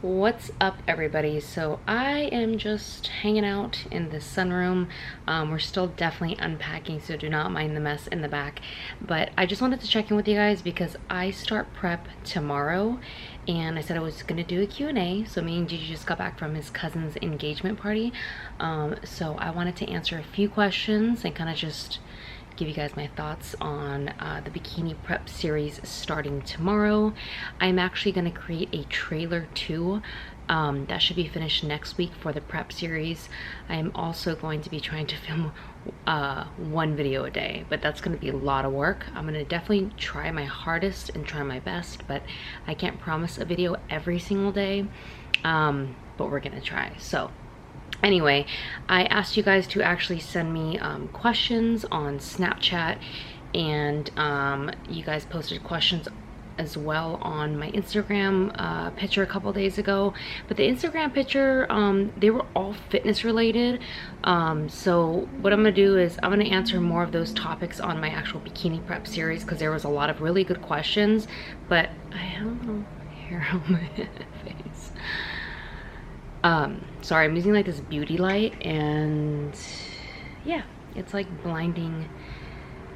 What's up, everybody? So I am just hanging out in the sunroom. We're still definitely unpacking, so do not mind the mess in the back, but I just wanted to check in with you guys because I start prep tomorrow, and I said I was gonna do a Q&A. So me and Gigi just got back from his cousin's engagement party, so I wanted to answer a few questions and kind of just give you guys my thoughts on the bikini prep series starting tomorrow. I'm actually going to create a trailer too. That should be finished next week for the prep series. I am also going to be trying to film one video a day, but that's going to be a lot of work. I'm going to definitely try my hardest and try my best, but I can't promise a video every single day, but we're going to try. So anyway, I asked you guys to actually send me questions on Snapchat, and you guys posted questions as well on my Instagram picture a couple days ago. But the Instagram picture, they were all fitness related. So what I'm gonna do is I'm gonna answer more of those topics on my actual bikini prep series, because there was a lot of really good questions, but I have a little hair on my face. Sorry, I'm using like this beauty light, and yeah, it's like blinding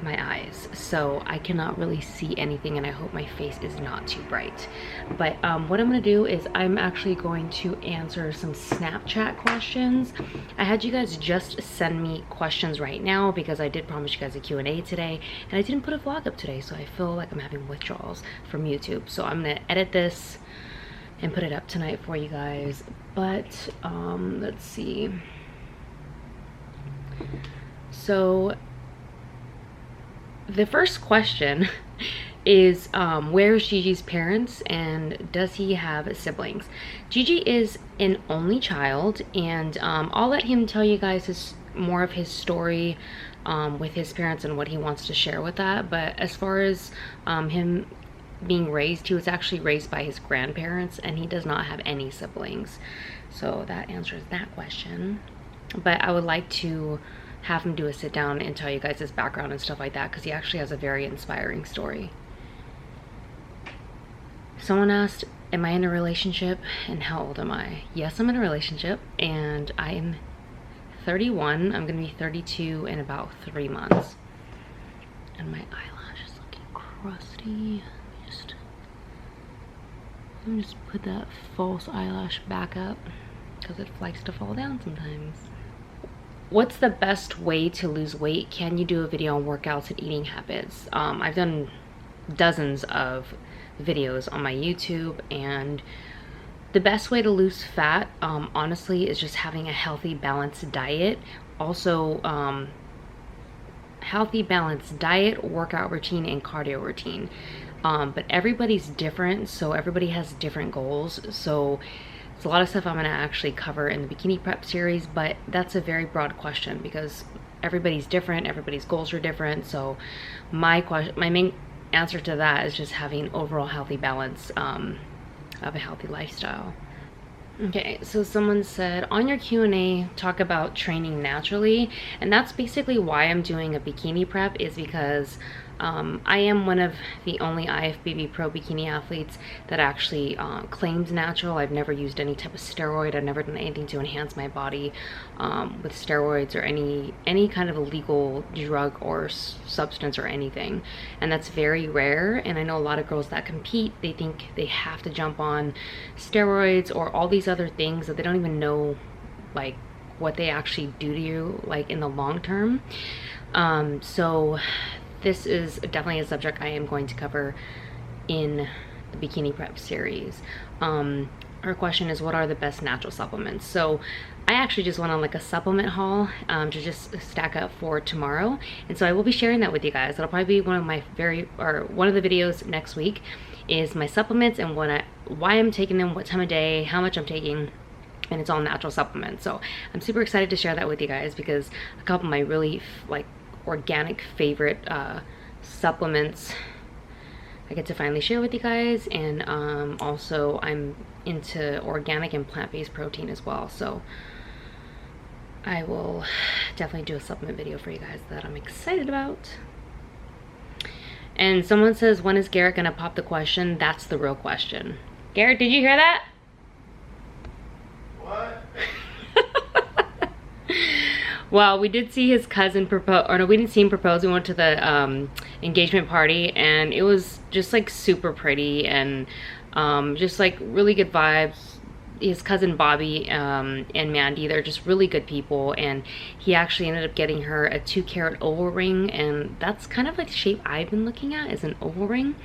my eyes, so I cannot really see anything, and I hope my face is not too bright. But what I'm gonna do is I'm actually going to answer some Snapchat questions. I had you guys just send me questions right now because I did promise you guys a Q&A today, and I didn't put a vlog up today, so I feel like I'm having withdrawals from YouTube. So I'm gonna edit this and put it up tonight for you guys. But let's see. So the first question is where's Gigi's parents, and does he have siblings? Gigi is an only child, and I'll let him tell you guys more of his story with his parents and what he wants to share with that. But as far as him being raised, he was actually raised by his grandparents, and he does not have any siblings. So that answers that question. But I would like to have him do a sit down and tell you guys his background and stuff like that, because he actually has a very inspiring story. Someone asked, am I in a relationship and how old am I? Yes, I'm in a relationship, and I'm 31. I'm gonna be 32 in about 3 months. And my eyelash is looking crusty. Let me just put that false eyelash back up because it likes to fall down sometimes. What's the best way to lose weight? Can you do a video on workouts and eating habits? I've done dozens of videos on my YouTube, and the best way to lose fat, honestly, is just having a healthy, balanced diet. Also, healthy, balanced diet, workout routine, and cardio routine. But everybody's different, so everybody has different goals. So it's a lot of stuff I'm gonna actually cover in the bikini prep series, but that's a very broad question because everybody's different, everybody's goals are different. So my main answer to that is just having overall healthy balance of a healthy lifestyle. Okay, so someone said, on your Q&A, talk about training naturally. And that's basically why I'm doing a bikini prep, is because I am one of the only IFBB Pro bikini athletes that actually claims natural. I've never used any type of steroid. I've never done anything to enhance my body with steroids or any kind of illegal drug or substance or anything. And that's very rare. And I know a lot of girls that compete, they think they have to jump on steroids or all these other things that they don't even know like what they actually do to you like in the long term. So this is definitely a subject I am going to cover in the bikini prep series. Her question is, what are the best natural supplements? So I actually just went on like a supplement haul to just stack up for tomorrow, and so I will be sharing that with you guys. That'll probably be one of my one of the videos next week, is my supplements and why I'm taking them, what time of day, how much I'm taking, and it's all natural supplements. So I'm super excited to share that with you guys because a couple of my really like organic favorite supplements I get to finally share with you guys. And also I'm into organic and plant-based protein as well, so I will definitely do a supplement video for you guys that I'm excited about. And someone says, when is Garrett gonna pop the question? That's the real question. Garrett, did you hear that? Well, we did see his cousin propose, or no, we didn't see him propose. We went to the engagement party, and it was just like super pretty and just like really good vibes. His cousin Bobby and Mandy, they're just really good people, and he actually ended up getting her a 2-carat oval ring, and that's kind of like the shape I've been looking at, is an oval ring,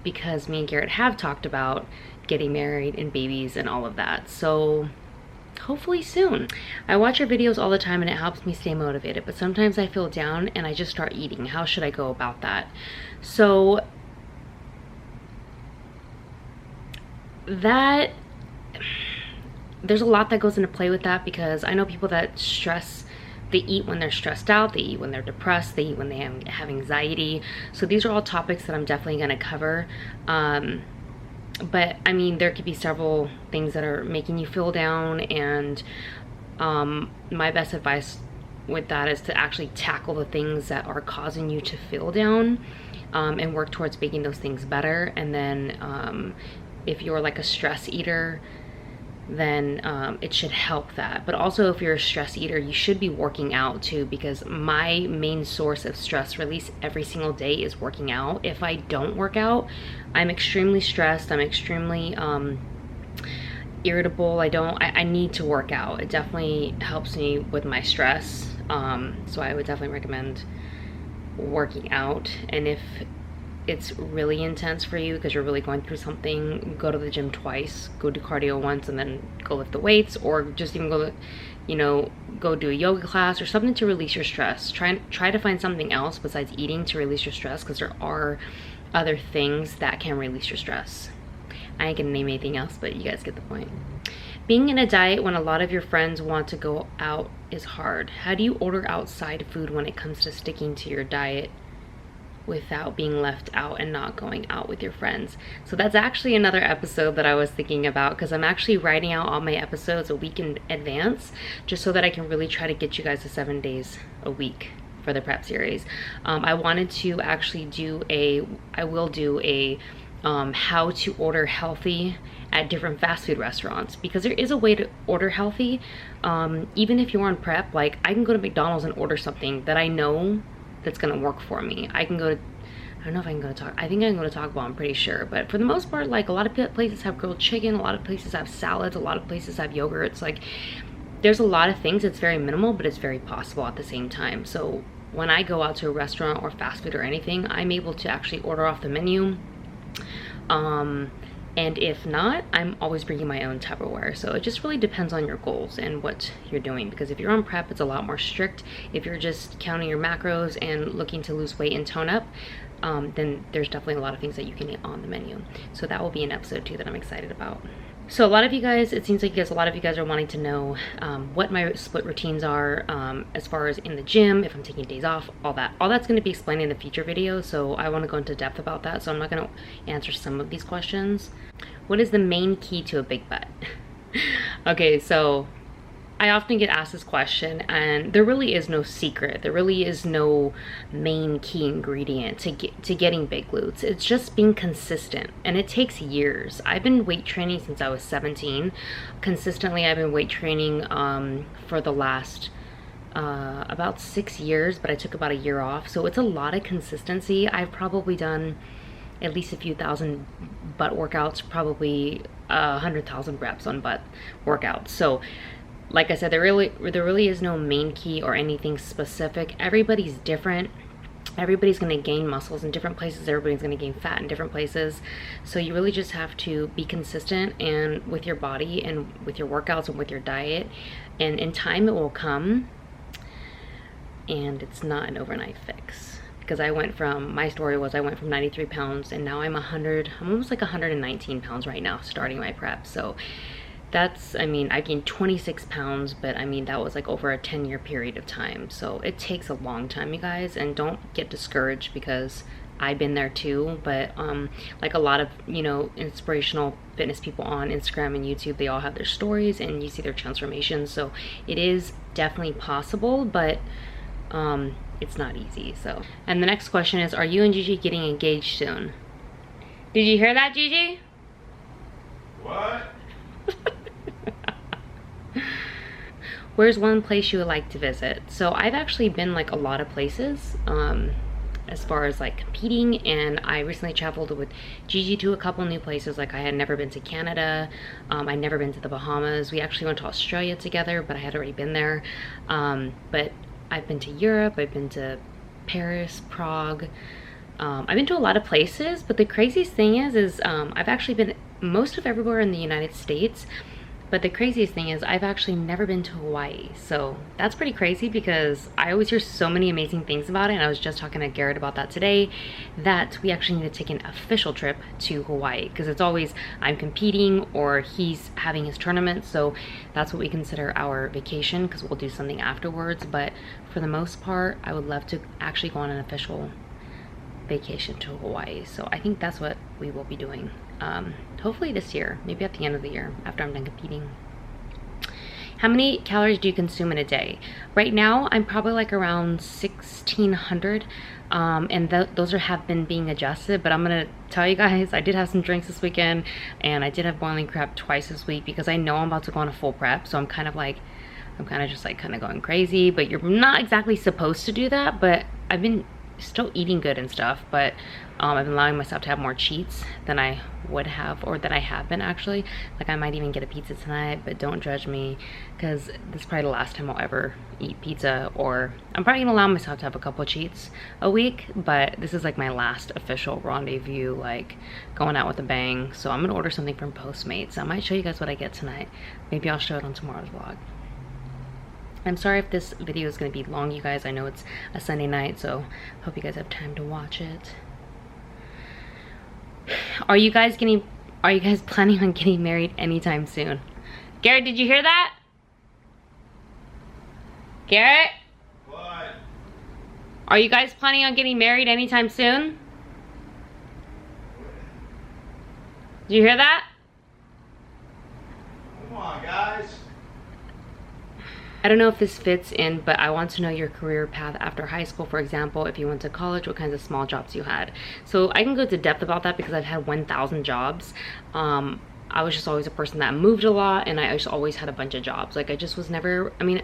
because me and Garrett have talked about getting married and babies and all of that. So hopefully soon. I watch your videos all the time and it helps me stay motivated, but sometimes I feel down and I just start eating. How should I go about that? So that, there's a lot that goes into play with that, because I know people that stress, they eat when they're stressed out, they eat when they're depressed, they eat when they have anxiety. So these are all topics that I'm definitely going to cover. But I mean, there could be several things that are making you feel down, and my best advice with that is to actually tackle the things that are causing you to feel down, and work towards making those things better. And then if you're like a stress eater, then it should help that. But also, if you're a stress eater, you should be working out too, because my main source of stress release every single day is working out. If I don't work out, I'm extremely stressed, I'm extremely irritable. I need to work out. It definitely helps me with my stress. So I would definitely recommend working out. And if it's really intense for you because you're really going through something, go to the gym twice, go do cardio once, and then go lift the weights, or just even go, you know, go do a yoga class or something to release your stress. Try to find something else besides eating to release your stress, because there are other things that can release your stress. I ain't gonna name anything else, but you guys get the point. Being in a diet when a lot of your friends want to go out is hard. How do you order outside food when it comes to sticking to your diet without being left out and not going out with your friends? So that's actually another episode that I was thinking about, because I'm actually writing out all my episodes a week in advance, just so that I can really try to get you guys to 7 days a week for the prep series. I wanted to actually do I will do a how to order healthy at different fast food restaurants, because there is a way to order healthy, even if you're on prep. Like, I can go to McDonald's and order something that I know that's gonna work for me. I can go to, I don't know if I can go to Taco, I think I can go to Taco Bell, I'm pretty sure. But for the most part, like, a lot of places have grilled chicken, a lot of places have salads, a lot of places have yogurts. Like, there's a lot of things. It's very minimal, but it's very possible at the same time. So when I go out to a restaurant or fast food or anything, I'm able to actually order off the menu. And if not, I'm always bringing my own Tupperware. So it just really depends on your goals and what you're doing, because if you're on prep, it's a lot more strict. If you're just counting your macros and looking to lose weight and tone up, then there's definitely a lot of things that you can eat on the menu. So that will be an episode too that I'm excited about. So a lot of you guys, it seems like a lot of you guys are wanting to know what my split routines are, as far as in the gym, if I'm taking days off, all that. All that's going to be explained in the future video, so I want to go into depth about that, so I'm not going to answer some of these questions. What is the main key to a big butt? Okay, so I often get asked this question, and there really is no secret. There really is no main key ingredient to getting big glutes. It's just being consistent, and it takes years. I've been weight training since I was 17. Consistently, I've been weight training for the last about 6 years, but I took about a year off. So it's a lot of consistency. I've probably done at least a few thousand butt workouts, probably 100,000 reps on butt workouts. So like I said, there really is no main key or anything specific. Everybody's different. Everybody's going to gain muscles in different places. Everybody's going to gain fat in different places. So you really just have to be consistent and with your body and with your workouts and with your diet. And in time it will come. And it's not an overnight fix. Because my story was I went from 93 pounds and now I'm almost like 119 pounds right now starting my prep. So that's, I mean, I gained 26 pounds, but I mean, that was like over a 10-year period of time. So it takes a long time, you guys, and don't get discouraged, because I've been there too. But like a lot of, you know, inspirational fitness people on Instagram and YouTube, they all have their stories and you see their transformations. So it is definitely possible, but it's not easy. So, and the next question is, are you and Gigi getting engaged soon? Did you hear that, Gigi? What? Where's one place you would like to visit? So I've actually been like a lot of places as far as like competing, and I recently traveled with Gigi to a couple new places. Like I had never been to Canada, I'd never been to the Bahamas. We actually went to Australia together, but I had already been there. But I've been to Europe, I've been to Paris, Prague. I've been to a lot of places, but the craziest thing is I've actually been most of everywhere in the United States. But the craziest thing is I've actually never been to Hawaii. So that's pretty crazy because I always hear so many amazing things about it. And I was just talking to Garrett about that today, that we actually need to take an official trip to Hawaii, because it's always I'm competing or he's having his tournament. So that's what we consider our vacation, because we'll do something afterwards. But for the most part, I would love to actually go on an official vacation to Hawaii. So I think that's what we will be doing. Hopefully this year, maybe at the end of the year after I'm done competing. How many calories do you consume in a day? Right now, I'm probably like around 1,600, and those have been being adjusted. But I'm gonna tell you guys, I did have some drinks this weekend, and I did have boiling crab twice this week because I know I'm about to go on a full prep. So I'm kind of just like going crazy. But you're not exactly supposed to do that. But I've been still eating good and stuff, but I've been allowing myself to have more cheats than I would have, or that I have been actually. Like I might even get a pizza tonight, but don't judge me, because this is probably the last time I'll ever eat pizza. Or I'm probably gonna allow myself to have a couple of cheats a week, but this is like my last official rendezvous, like going out with a bang. So I'm gonna order something from Postmates. I might show you guys what I get tonight. Maybe I'll show it on tomorrow's vlog. I'm sorry if this video is going to be long, you guys. I know it's a Sunday night, so hope you guys have time to watch it. Are you guys planning on getting married anytime soon? Garrett, did you hear that? Garrett? What? Are you guys planning on getting married anytime soon? Did you hear that? Come on, guys. I don't know if this fits in, but I want to know your career path after high school. For example, if you went to college, what kinds of small jobs you had. So I can go into depth about that because I've had 1,000 jobs. I was just always a person that moved a lot, and I just always had a bunch of jobs. Like I just was never, and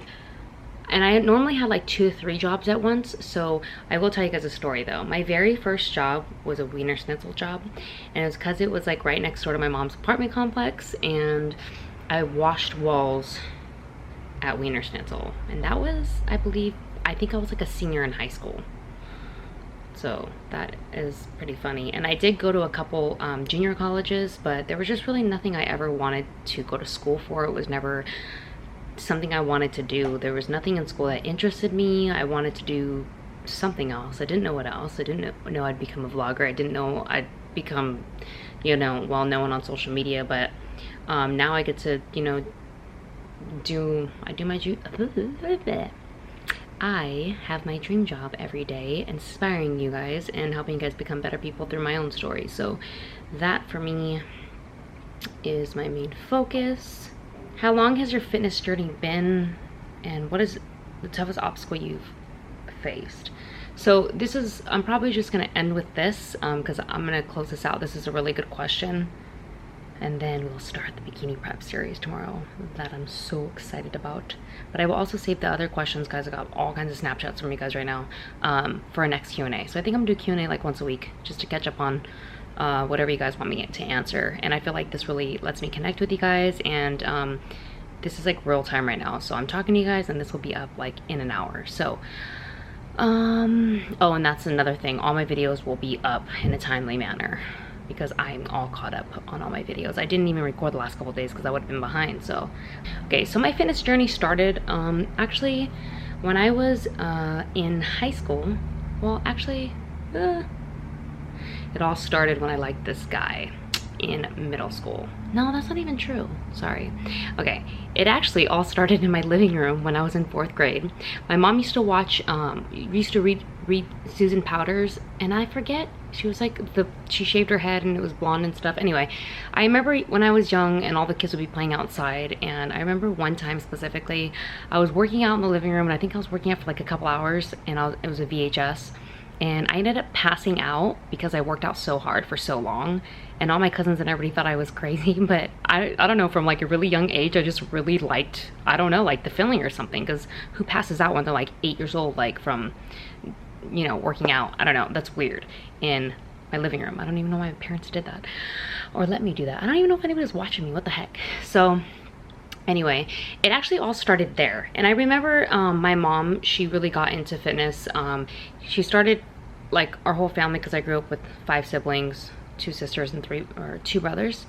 I normally had like 2 to 3 jobs at once. So I will tell you guys a story though. My very first job was a Wiener Schnitzel job, and it was because it was like right next door to my mom's apartment complex, and I washed walls at Wiener Schnitzel, and that was, I think I was like a senior in high school. So that is pretty funny. And I did go to a couple junior colleges, but there was just really nothing I ever wanted to go to school for. It was never something I wanted to do. There was nothing in school that interested me. I wanted to do something else. I didn't know what else. I didn't know I'd become a vlogger. I didn't know I'd become, well known on social media. But now I get to, I have my dream job every day, inspiring you guys and helping you guys become better people through my own story. So that for me is my main focus. How long has your fitness journey been, and what is the toughest obstacle you've faced? So this is, I'm probably just gonna end with this because I'm gonna close this out. This is a really good question. And then we'll start the bikini prep series tomorrow that I'm so excited about. But I will also save the other questions, guys. I got all kinds of Snapchats from you guys right now for our next Q&A. So I think I'm gonna do Q&A like once a week just to catch up on whatever you guys want me to answer. And I feel like this really lets me connect with you guys. And this is like real time right now. So I'm talking to you guys, and this will be up like in an hour. So, oh, and that's another thing. All my videos will be up in a timely manner, because I'm all caught up on all my videos. I didn't even record the last couple days because I would have been behind. So okay, so my fitness journey started actually when I was in high school. Well, actually it all started when I liked this guy in middle school. No, that's not even true, sorry. Okay, it actually all started in my living room when I was in 4th grade. My mom used to watch used to read Susan Powter's, and I forget, she was like she shaved her head and it was blonde and stuff. Anyway, I remember when I was young and all the kids would be playing outside, and I remember one time specifically I was working out in the living room, and I think I was working out for like a couple hours, and it was a VHS, and I ended up passing out because I worked out so hard for so long, and all my cousins and everybody thought I was crazy. But I don't know, from like a really young age, I just really liked, I don't know, like the feeling or something, because who passes out when they're like 8 years old, like from, you know, working out? I don't know, that's weird. In my living room, I don't even know why my parents did that or let me do that. I don't even know if anybody was watching me, what the heck. So anyway, it actually all started there. And I remember my mom, she really got into fitness. She started, like, our whole family, because I grew up with 5 siblings, 2 sisters and 2 brothers.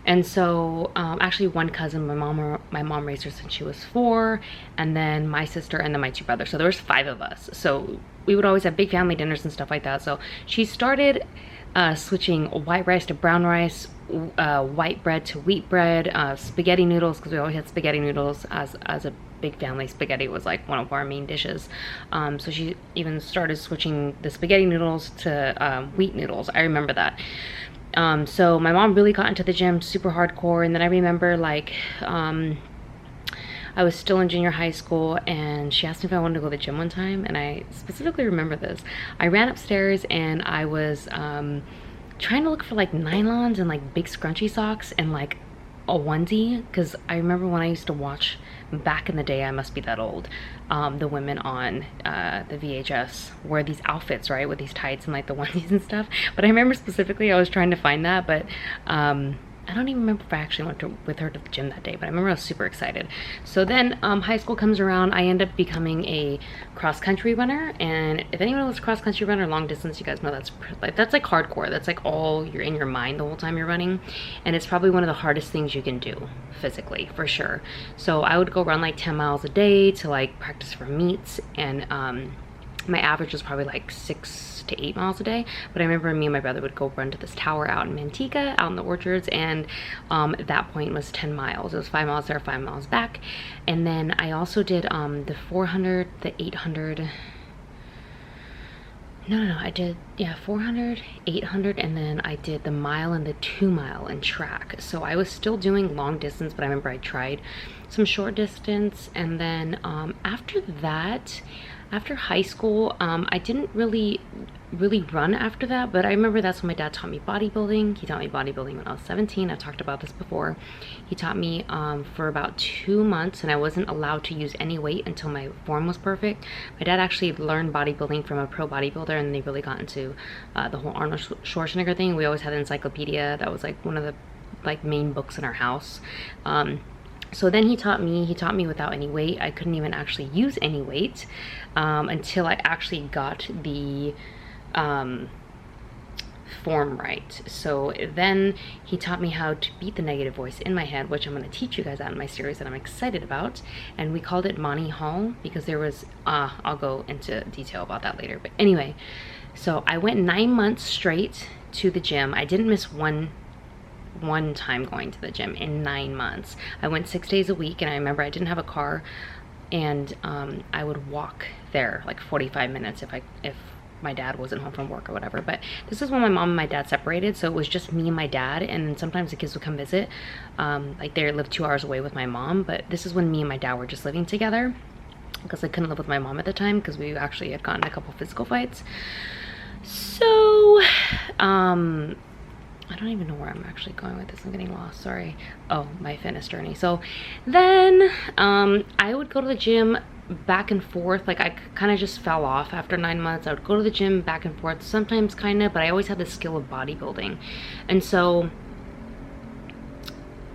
And so actually one cousin, my mom raised her since she was 4, and then my sister, and then my 2 brothers. So there was 5 of us. So we would always have big family dinners and stuff like that. So she started switching white rice to brown rice, white bread to wheat bread, spaghetti noodles, because we always had spaghetti noodles as a big family. Spaghetti was like one of our main dishes. So she even started switching the spaghetti noodles to wheat noodles. I remember that. So my mom really got into the gym super hardcore. And then I remember, like, I was still in junior high school, and she asked me if I wanted to go to the gym one time, and I specifically remember this. I ran upstairs and I was trying to look for like nylons and like big scrunchy socks and like a onesie, because I remember when I used to watch back in the day, I must be that old, the women on the VHS wear these outfits, right, with these tights and like the onesies and stuff. But I remember specifically I was trying to find that, but I don't even remember if I actually went with her to the gym that day, but I remember I was super excited. So then high school comes around. I end up becoming a cross-country runner, and if anyone was a cross-country runner, long distance, you guys know that's like hardcore. That's like all you're in your mind the whole time you're running, and it's probably one of the hardest things you can do physically, for sure. So I would go run like 10 miles a day to like practice for meets, and my average was probably like 6 to 8 miles a day. But I remember me and my brother would go run to this tower out in Manteca, out in the orchards, and at that point it was 10 miles. It was 5 miles there, 5 miles back. And then I also did the 400, the 800, no, I did, yeah, 400, 800, and then I did the mile and the 2 mile in track. So I was still doing long distance, but I remember I tried some short distance. And then after that, after high school, I didn't really run after that, but I remember that's when my dad taught me bodybuilding. He taught me bodybuilding when I was 17. I've talked about this before. He taught me for about 2 months, and I wasn't allowed to use any weight until my form was perfect. My dad actually learned bodybuilding from a pro bodybuilder, and they really got into the whole Arnold Schwarzenegger thing. We always had an encyclopedia. That was like one of the like main books in our house. So then he taught me without any weight. I couldn't even actually use any weight until I actually got the form right. So then he taught me how to beat the negative voice in my head, which I'm going to teach you guys out in my series that I'm excited about. And we called it Monty Hall because there was, I'll go into detail about that later. But anyway, so I went 9 months straight to the gym. I didn't miss one time going to the gym in 9 months. I went 6 days a week, and I remember I didn't have a car, and I would walk there like 45 minutes if my dad wasn't home from work or whatever. But this is when my mom and my dad separated, so it was just me and my dad, and sometimes the kids would come visit. Like they lived 2 hours away with my mom, but this is when me and my dad were just living together, because I couldn't live with my mom at the time because we actually had gotten a couple physical fights. So I don't even know where I'm actually going with this. I'm getting lost, sorry. Oh, my fitness journey. So then I would go to the gym back and forth. Like I kind of just fell off after 9 months. I would go to the gym back and forth sometimes, kind of, but I always had the skill of bodybuilding. And so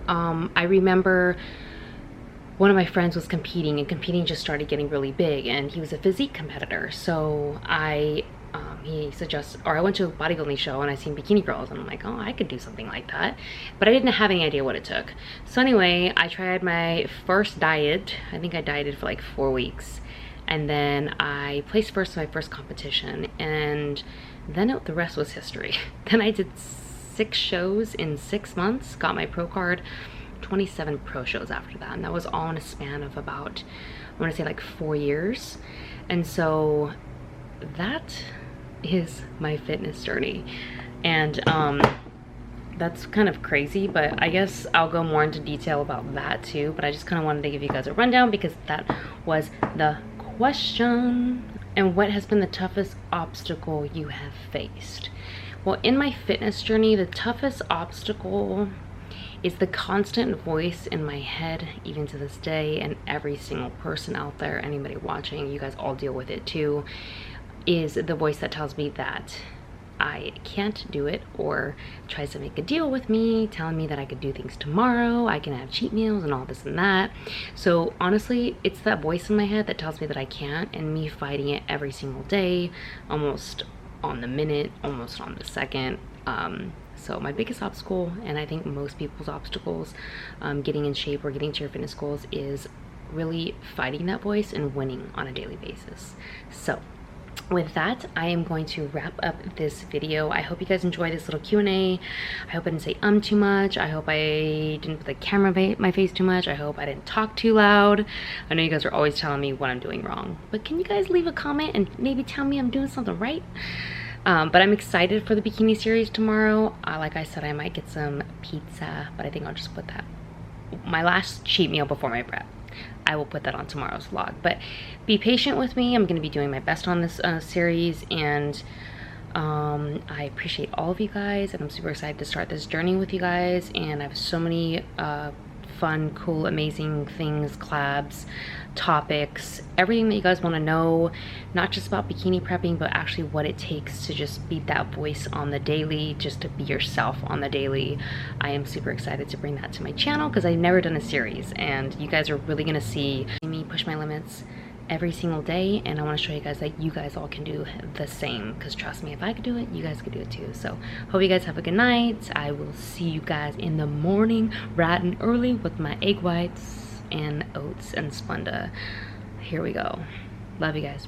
I remember one of my friends was competing, and competing just started getting really big, and he was a physique competitor. So he suggested, or I went to a bodybuilding show and I seen bikini girls, and I'm like, oh, I could do something like that, but I didn't have any idea what it took. So anyway, I tried my first diet. I think I dieted for like 4 weeks, and then I placed first in my first competition, and then the rest was history. Then I did 6 shows in 6 months, got my pro card, 27 pro shows after that, and that was all in a span of about, I want to say like 4 years. And so that is my fitness journey, and that's kind of crazy, but I guess I'll go more into detail about that too. But I just kind of wanted to give you guys a rundown because that was the question. And what has been the toughest obstacle you have faced? Well, in my fitness journey, the toughest obstacle is the constant voice in my head, even to this day, and every single person out there, anybody watching, you guys all deal with it too, is the voice that tells me that I can't do it, or tries to make a deal with me, telling me that I could do things tomorrow, I can have cheat meals and all this and that. So honestly, it's that voice in my head that tells me that I can't, and me fighting it every single day, almost on the minute, almost on the second. So my biggest obstacle, and I think most people's obstacles, getting in shape or getting to your fitness goals, is really fighting that voice and winning on a daily basis. So with that, I am going to wrap up this video. I hope you guys enjoyed this little Q&A. I hope I didn't say too much. I hope I didn't put the camera in my face too much. I hope I didn't talk too loud. I know you guys are always telling me what I'm doing wrong, but can you guys leave a comment and maybe tell me I'm doing something right? But I'm excited for the bikini series tomorrow. Like I said, I might get some pizza, but I think I'll just put that, my last cheat meal before my prep, I will put that on tomorrow's vlog. But be patient with me. I'm going to be doing my best on this series, and I appreciate all of you guys, and I'm super excited to start this journey with you guys. And I have so many fun, cool, amazing things, collabs, topics, everything that you guys want to know, not just about bikini prepping, but actually what it takes to just be that voice on the daily, just to be yourself on the daily. I am super excited to bring that to my channel because I've never done a series, and you guys are really gonna see me push my limits every single day, and I want to show you guys that you guys all can do the same, because trust me, if I could do it, you guys could do it too. So hope you guys have a good night. I will see you guys in the morning bright and early with my egg whites and oats and Splenda. Here we go. Love you guys.